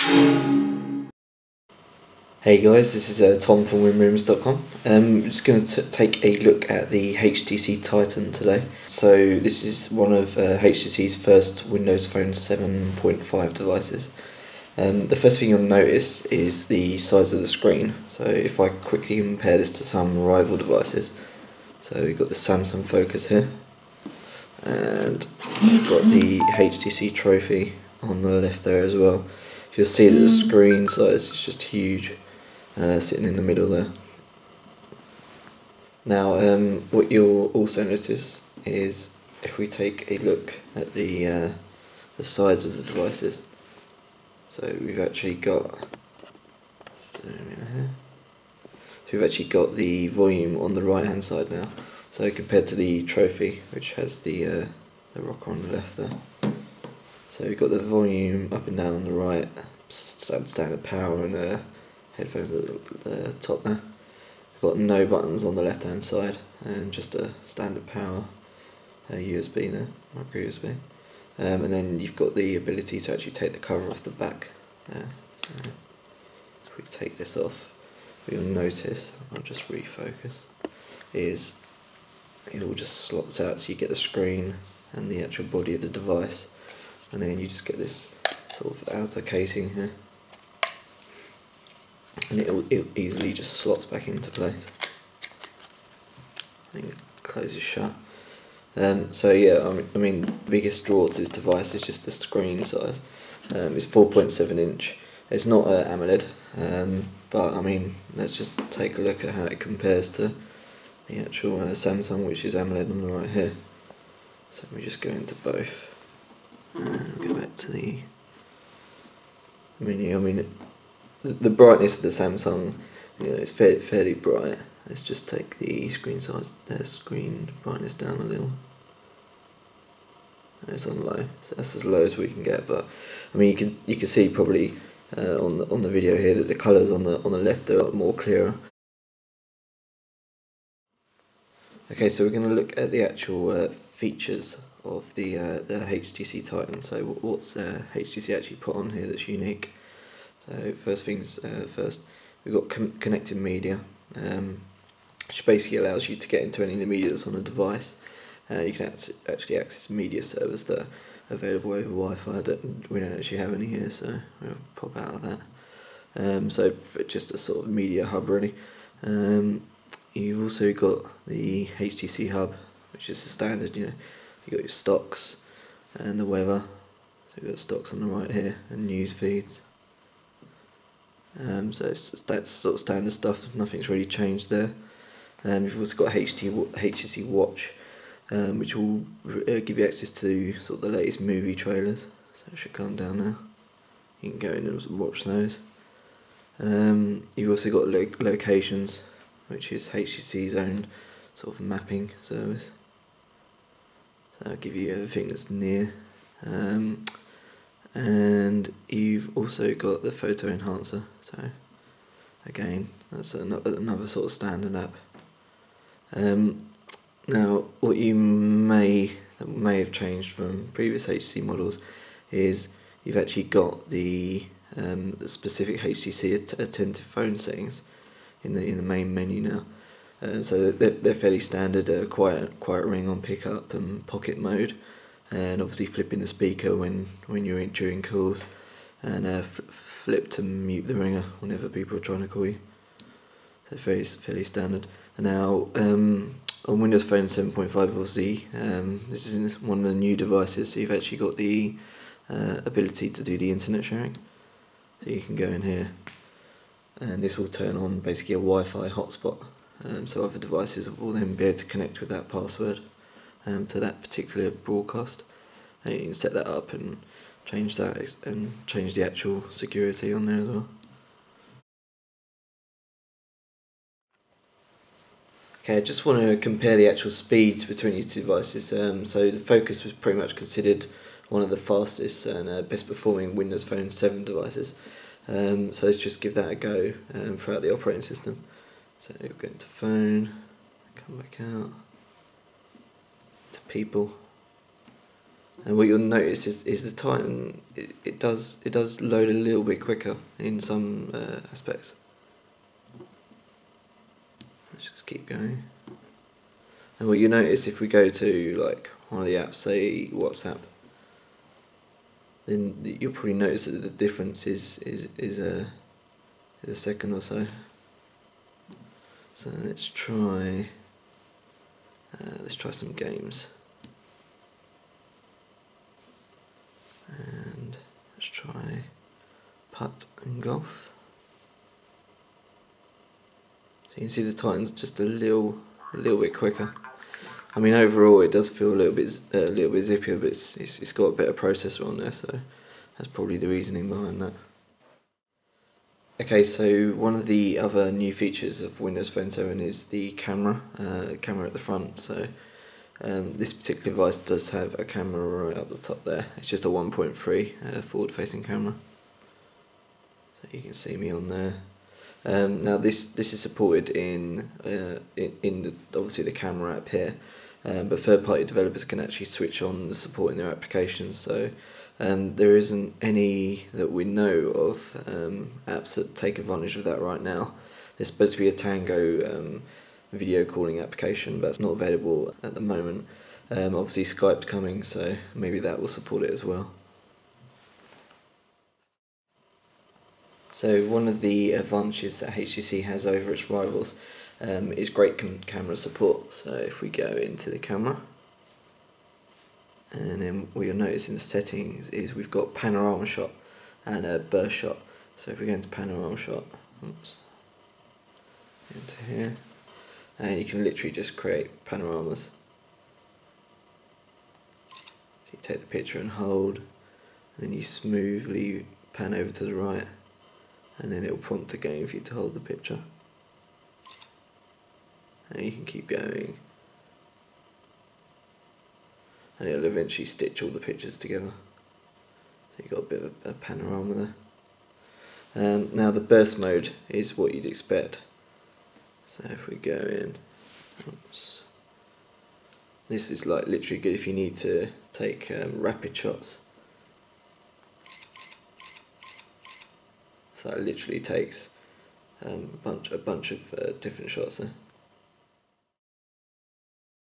Hey guys, this is Tom from winrumors.com. I'm just going to take a look at the HTC TITAN today. So this is one of HTC's first Windows Phone 7.5 devices. The first thing you'll notice is the size of the screen. So if I quickly compare this to some rival devices, so we've got the Samsung Focus here, and we've got the HTC Trophy on the left there as well. You'll see that the screen size is just huge. Sitting in the middle there. Now what you'll also notice is if we take a look at the sides of the devices, so we've actually got the volume on the right hand side now, so compared to the Trophy, which has the rocker on the left there. So we've got the volume up and down on the right, standard power and headphones at the top there. We've got no buttons on the left hand side and just a standard power USB there, micro USB. And then you've got the ability to actually take the cover off the back there. So if we take this off, what you'll notice, I'll just refocus, is it all just slots out, so you get the screen and the actual body of the device, and then you just get this sort of outer casing here, and it easily just slots back into place. I think it closes shut. So yeah, I mean the biggest draw to this device is just the screen size. It's 4.7 inch. It's not AMOLED, but I mean, let's just take a look at how it compares to the actual Samsung, which is AMOLED on the right here. So we just go into both and go back to the menu. I mean, the brightness of the Samsung, it's fairly bright. Let's just take the screen size, screen brightness down a little. It's on low, so that's as low as we can get. But I mean, you can see probably on the video here that the colours on the left are a lot more clearer. Okay, so we're going to look at the actual features of the HTC TITAN. So what's HTC actually put on here that's unique? So first things first, we've got connected media, which basically allows you to get into any of the media that's on a device. You can actually access media servers that are available over Wi-Fi. We don't actually have any here, so we'll pop out of that. So just a sort of media hub really. You've also got the HTC Hub, which is the standard. You've got your stocks and the weather. So you've got stocks on the right here and news feeds. So that's sort of standard stuff, nothing's really changed there. You've also got HTC Watch, which will give you access to sort of the latest movie trailers, so it should come down now. You can go in and watch those. You've also got locations, which is HTC's own sort of mapping service, so that'll give you everything that's near. And you've also got the photo enhancer, so again that's another sort of standard app. Now what you may have changed from previous HTC models is you've actually got the specific HTC attentive phone settings in the main menu now. So they're fairly standard, quiet ring on pickup and pocket mode, and obviously flipping the speaker when you're during calls, and flip to mute the ringer whenever people are trying to call you. So fairly standard. And now on Windows Phone 7.5, obviously this is one of the new devices, so you've actually got the ability to do the internet sharing. So you can go in here, and this will turn on basically a Wi-Fi hotspot, so other devices will then be able to connect with that password to that particular broadcast, and you can set that up and change that and change the actual security on there as well. Okay, I just want to compare the actual speeds between these two devices. So the Focus was pretty much considered one of the fastest and best performing Windows Phone 7 devices. So let's just give that a go throughout the operating system. So we'll go into phone, come back out to people, And what you'll notice is the Titan, it does load a little bit quicker in some aspects. Let's just keep going. And what you notice if we go to like one of the apps, say WhatsApp, then you'll probably notice that the difference is a second or so. So let's try some games, and let's try putt and golf. So you can see the Titan's just a little bit quicker. I mean, overall it does feel a little bit zippier, but it's got a better processor on there, so that's probably the reasoning behind that. Okay, so one of the other new features of Windows Phone 7 is the camera at the front. So this particular device does have a camera right up the top there. It's just a 1.3 forward-facing camera. So you can see me on there. Now this is supported in obviously the camera app here, but third-party developers can actually switch on the support in their applications. So there isn't any that we know of apps that take advantage of that right now. There's supposed to be a Tango video calling application, but it's not available at the moment. Obviously Skype's coming, so maybe that will support it as well. So one of the advantages that HTC has over its rivals is great camera support. So if we go into the camera, and then what you'll notice in the settings is we've got panorama shot and a burst shot. So if we go into panorama shot, into here, and you can literally just create panoramas. So you take the picture and hold, and then you smoothly pan over to the right, and then it will prompt again for you to hold the picture. And you can keep going, and it'll eventually stitch all the pictures together. So you've got a bit of a panorama there. Now the burst mode is what you'd expect. So if we go in, this is like literally good if you need to take rapid shots. So it literally takes a bunch of different shots there.